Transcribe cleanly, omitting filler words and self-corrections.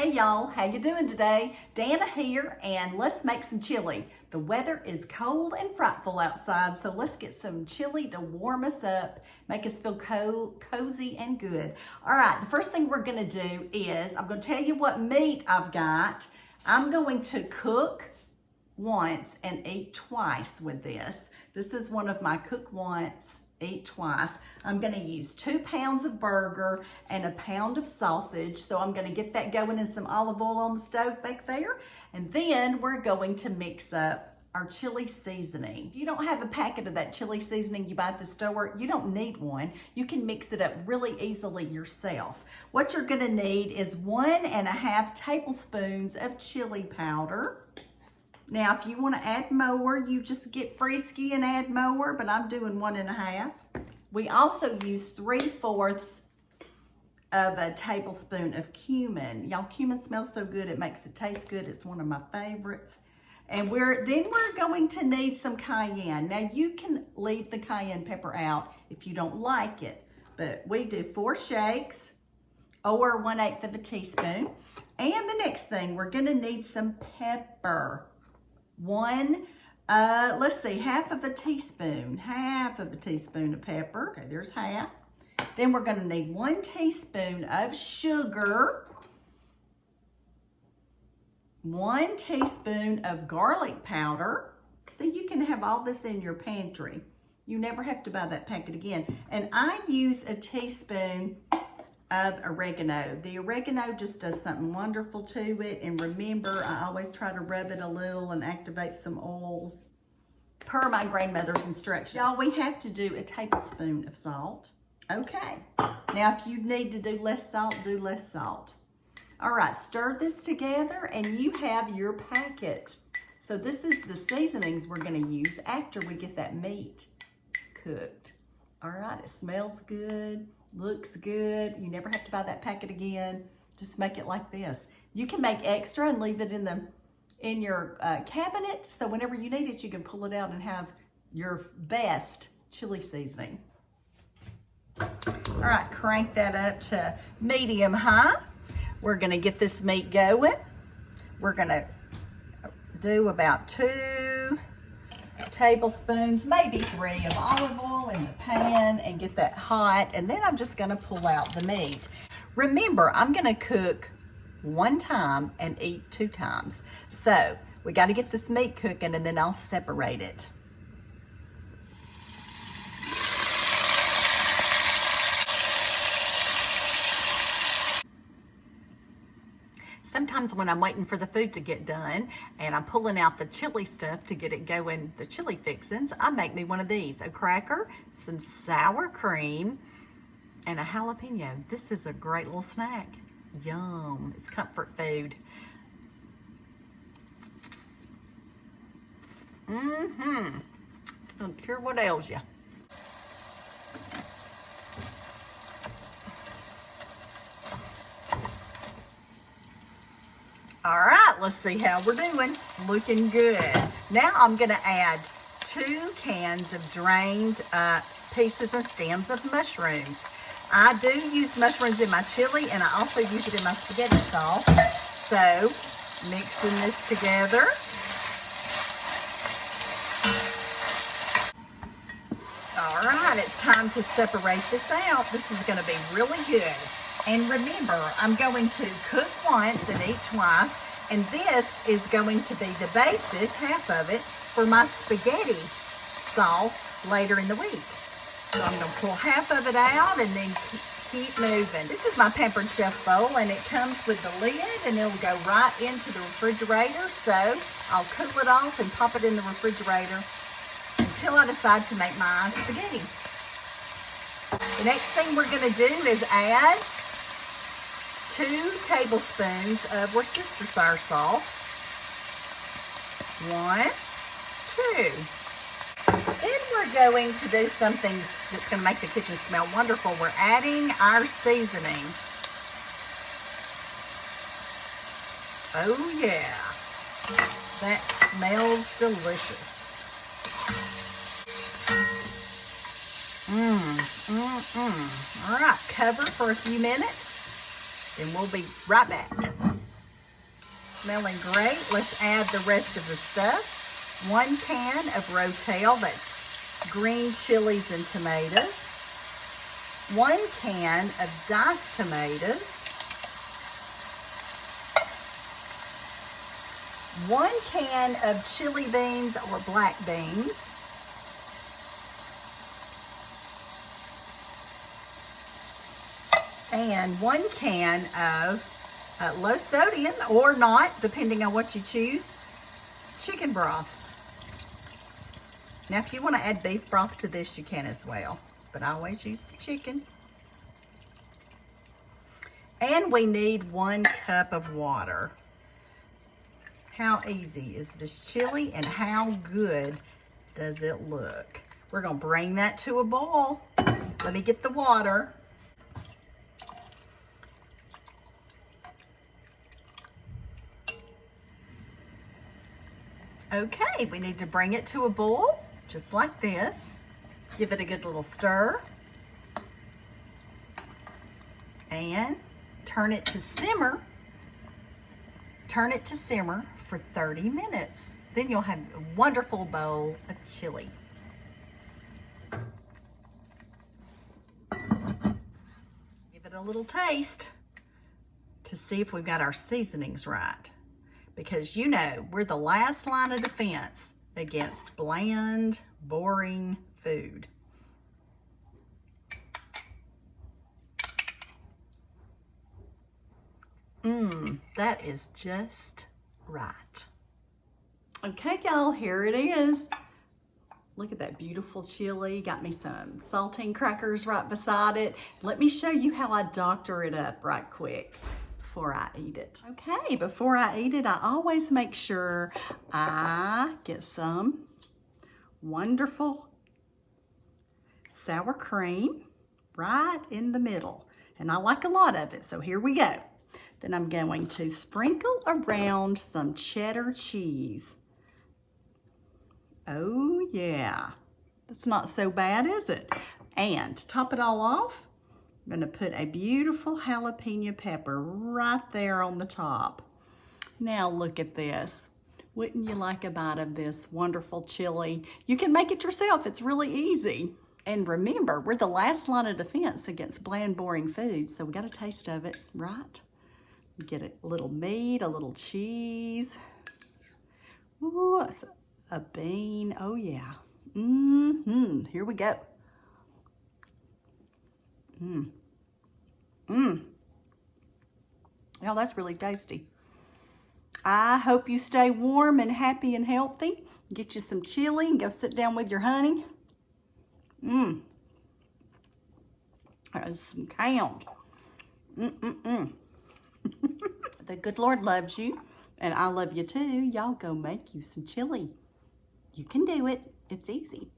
Hey y'all, how you doing today? Dana here, and let's make some chili. The weather is cold and frightful outside, so let's get some chili to warm us up, make us feel cozy and good. All right, the first thing we're gonna do is, I'm gonna tell you what meat I've got. I'm going to cook once and eat twice with this. This is one of my cook once, eat twice. I'm gonna use 2 pounds of burger and a pound of sausage. So I'm gonna get that going in some olive oil on the stove back there. And then we're going to mix up our chili seasoning. If you don't have a packet of that chili seasoning you buy at the store, you don't need one. You can mix it up really easily yourself. What you're gonna need is 1.5 tablespoons of chili powder. Now, if you want to add more, you just get frisky and add more, but I'm doing 1.5. We also use 3/4 of a tablespoon of cumin. Y'all, cumin smells so good, it makes it taste good. It's one of my favorites. And we're going to need some cayenne. Now, you can leave the cayenne pepper out if you don't like it, but we do 4 shakes or 1/8 of a teaspoon. And the next thing, we're gonna need some pepper. Half of a teaspoon of pepper. Okay, there's half. Then we're gonna need 1 teaspoon of sugar, 1 teaspoon of garlic powder. See, you can have all this in your pantry. You never have to buy that packet again. And I use a teaspoon of oregano. The oregano just does something wonderful to it. And remember, I always try to rub it a little and activate some oils per my grandmother's instructions. Y'all, we have to do a tablespoon of salt. Okay, now if you need to do less salt, do less salt. All right, stir this together and you have your packet. So this is the seasonings we're gonna use after we get that meat cooked. All right, it smells good. Looks good. You never have to buy that packet again. Just make it like this. You can make extra and leave it in your cabinet, so whenever you need it, you can pull it out and have your best chili seasoning. All right, crank that up to medium high. We're gonna get this meat going. We're gonna do about 2 tablespoons, maybe 3 of olive oil in the pan and get that hot. And then I'm just gonna pull out the meat. Remember, I'm gonna cook 1 time and eat 2 times. So we gotta get this meat cooking and then I'll separate it. Sometimes when I'm waiting for the food to get done and I'm pulling out the chili stuff to get it going, the chili fixins, I make me one of these, a cracker, some sour cream, and a jalapeno. This is a great little snack. Yum, it's comfort food. It'll cure what ails you. All right, let's see how we're doing. Looking good. Now I'm gonna add 2 cans of drained pieces and stems of mushrooms. I do use mushrooms in my chili and I also use it in my spaghetti sauce. So mixing this together. All right, it's time to separate this out. This is gonna be really good. And remember, I'm going to cook once and eat twice, and this is going to be the basis, half of it, for my spaghetti sauce later in the week. So I'm gonna pull half of it out and then keep moving. This is my Pampered Chef bowl, and it comes with the lid, and it'll go right into the refrigerator. So I'll cool it off and pop it in the refrigerator until I decide to make my spaghetti. The next thing we're gonna do is add 2 tablespoons of Worcestershire sauce. 1, 2. Then we're going to do something that's going to make the kitchen smell wonderful. We're adding our seasoning. Oh yeah, that smells delicious. All right, cover for a few minutes and we'll be right back. Smelling great. Let's add the rest of the stuff. 1 can of Rotel, that's green chilies and tomatoes. 1 can of diced tomatoes. 1 can of chili beans or black beans. And 1 can of low sodium or not, depending on what you choose, chicken broth. Now, if you want to add beef broth to this, you can as well, but I always use the chicken. And we need 1 cup of water. How easy is this chili and how good does it look? We're going to bring that to a boil. Let me get the water. Okay, we need to bring it to a boil, just like this. Give it a good little stir. And turn it to simmer. Turn it to simmer for 30 minutes. Then you'll have a wonderful bowl of chili. Give it a little taste to see if we've got our seasonings right. Because you know, we're the last line of defense against bland, boring food. That is just right. Okay, y'all, here it is. Look at that beautiful chili. Got me some saltine crackers right beside it. Let me show you how I doctor it up right quick before I eat it. Okay, before I eat it, I always make sure I get some wonderful sour cream right in the middle. And I like a lot of it, so here we go. Then I'm going to sprinkle around some cheddar cheese. Oh yeah, that's not so bad, is it? And to top it all off, I'm gonna put a beautiful jalapeno pepper right there on the top. Now look at this. Wouldn't you like a bite of this wonderful chili? You can make it yourself, it's really easy. And remember, we're the last line of defense against bland, boring food, so we got a taste of it, right? Get a little meat, a little cheese. Ooh, a bean, oh yeah. Here we go. Oh, that's really tasty. I hope you stay warm and happy and healthy. Get you some chili and go sit down with your honey. That's some count. The good Lord loves you, and I love you too. Y'all go make you some chili. You can do it. It's easy.